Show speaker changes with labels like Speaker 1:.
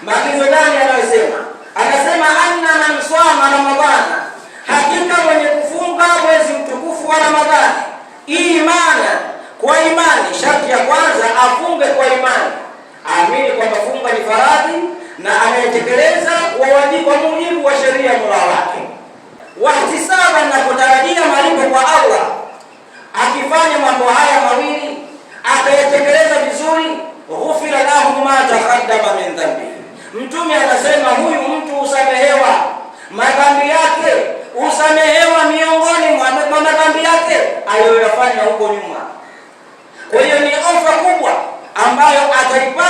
Speaker 1: Maagizo gani anayosema? Anasema anna man swama Ramadhana, hakika mwenye kufunga mwezi mtukufu wa Ramadhani, imana, kwa imani. Sharti ya kwanza afunge kwa imani, aamini kwamba funga ni faradhi na anayetekeleza kwa wajibu wa mujibu wa sheria ya Mola wake. Wahtisaba, na kutarajia malipo kwa Allah. Akifanya mambo haya mawili akayatekeleza vizuri, ghufira lahu ma taqaddama min dhanbi. Mtume anasema huyu mtu usamehewa madhambi yake, usamehewa miongoni mwa madhambi yake aliyoyafanya huko nyuma. Kwa hiyo ni ofa kubwa ambayo ataipata